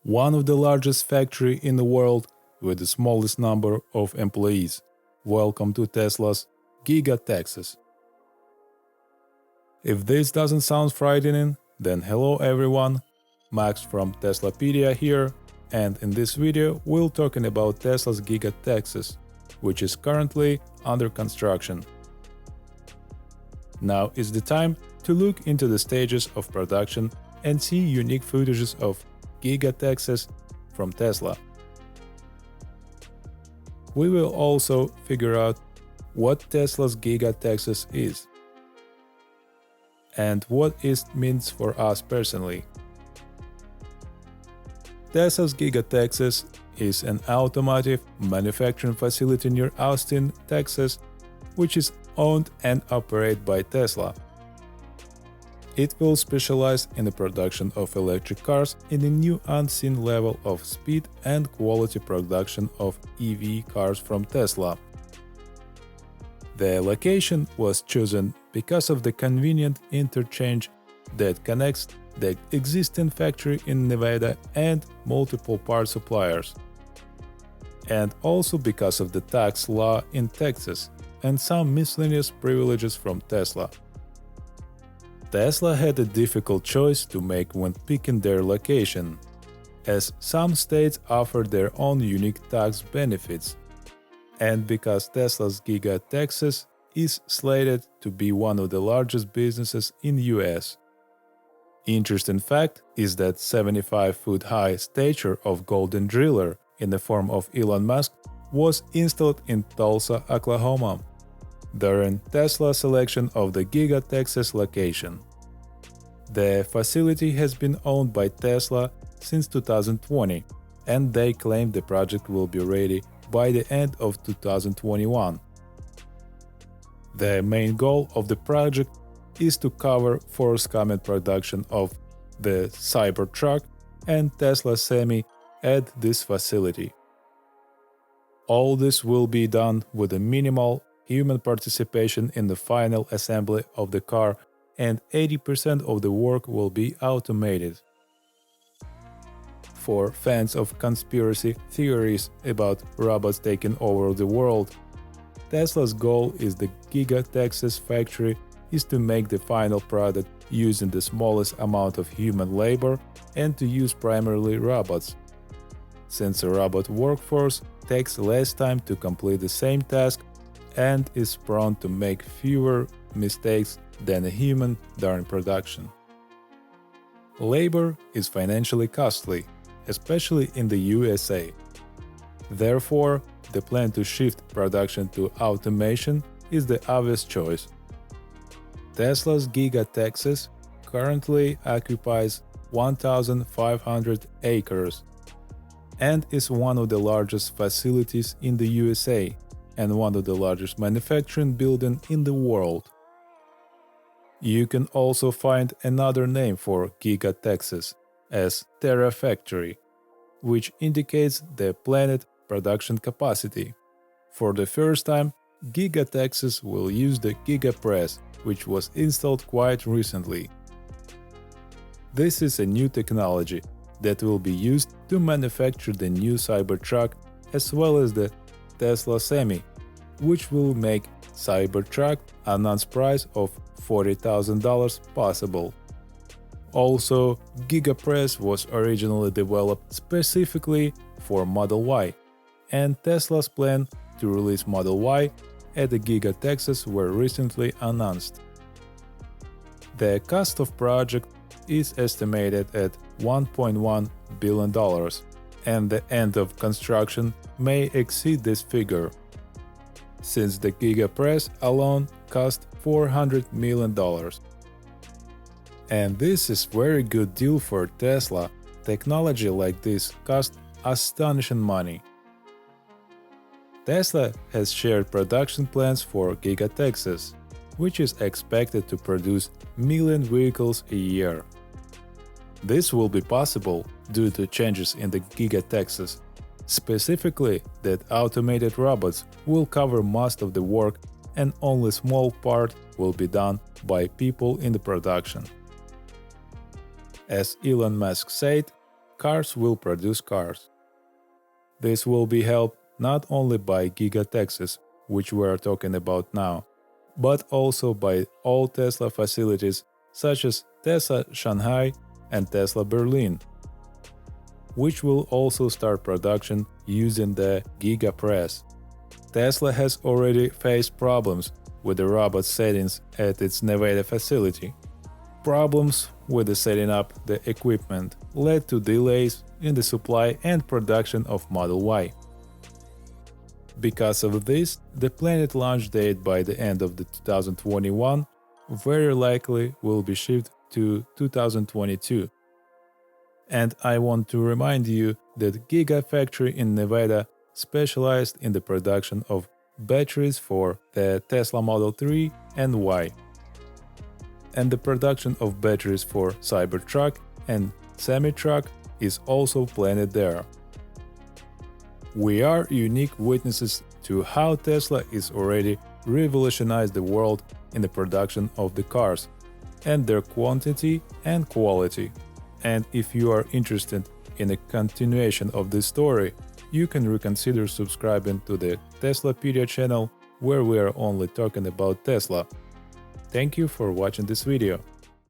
one of the largest factory in the world with the smallest number of employees. Welcome to Tesla's Giga Texas. If this doesn't sound frightening, then hello everyone, Max from Teslapedia here, and in this video we'll talking about Tesla's Giga Texas, which is currently under construction. Now is the time to look into the stages of production and see unique footages of Giga Texas from Tesla. We will also figure out what Tesla's Giga Texas is and what it means for us personally. Tesla's Giga Texas is an automotive manufacturing facility near Austin, Texas, which is owned and operated by Tesla. It will specialize in the production of electric cars in a new unseen level of speed and quality production of EV cars from Tesla. The location was chosen because of the convenient interchange that connects the existing factory in Nevada and multiple part suppliers, and also because of the tax law in Texas and some miscellaneous privileges from Tesla. Tesla had a difficult choice to make when picking their location, as some states offer their own unique tax benefits, and because Tesla's Giga Texas is slated to be one of the largest businesses in the US. Interesting fact is that 75-foot-high statue of Golden Driller in the form of Elon Musk was installed in Tulsa, Oklahoma, during Tesla's selection of the Giga Texas location. The facility has been owned by Tesla since 2020, and they claim the project will be ready by the end of 2021. The main goal of the project is to cover forthcoming production of the Cybertruck and Tesla Semi at this facility. All this will be done with a minimal human participation in the final assembly of the car, and 80% of the work will be automated. For fans of conspiracy theories about robots taking over the world, Tesla's goal is the Giga Texas factory is to make the final product using the smallest amount of human labor and to use primarily robots, since a robot workforce takes less time to complete the same task and is prone to make fewer mistakes than a human during production. Labor is financially costly, especially in the USA. Therefore, the plan to shift production to automation is the obvious choice. Tesla's Giga Texas currently occupies 1,500 acres and is one of the largest facilities in the USA and one of the largest manufacturing buildings in the world. You can also find another name for Giga Texas as terafactory, which indicates the planned production capacity. For the first time, Giga Texas will use the GigaPress, which was installed quite recently. This is a new technology that will be used to manufacture the new Cybertruck as well as the Tesla Semi, which will make Cybertruck announced price of $40,000 possible. Also, GigaPress was originally developed specifically for Model Y, and Tesla's plan to release Model Y at the Giga Texas were recently announced. The cost of project is estimated at $1.1 billion, and the end of construction may exceed this figure, since the GigaPress alone cost $400 million. And this is very good deal for Tesla. Technology like this costs astonishing money. Tesla has shared production plans for Giga Texas, which is expected to produce million vehicles a year. This will be possible due to changes in the Giga Texas, specifically that automated robots will cover most of the work and only small part will be done by people in the production. As Elon Musk said, cars will produce cars. This will be helped not only by Giga Texas, which we are talking about now, but also by all Tesla facilities such as Tesla Shanghai and Tesla Berlin, which will also start production using the GigaPress. Tesla has already faced problems with the robot settings at its Nevada facility. Problems with the setting up the equipment led to delays in the supply and production of Model Y. Because of this, the planned launch date by the end of 2021 very likely will be shifted to 2022. And I want to remind you that Gigafactory in Nevada specialized in the production of batteries for the Tesla Model 3 and Y, and the production of batteries for Cybertruck and semi-truck is also planned there. We are unique witnesses to how Tesla is already revolutionized the world in the production of the cars and their quantity and quality. And if you are interested in a continuation of this story, you can reconsider subscribing to the Teslapedia channel, where we are only talking about Tesla. Thank you for watching this video.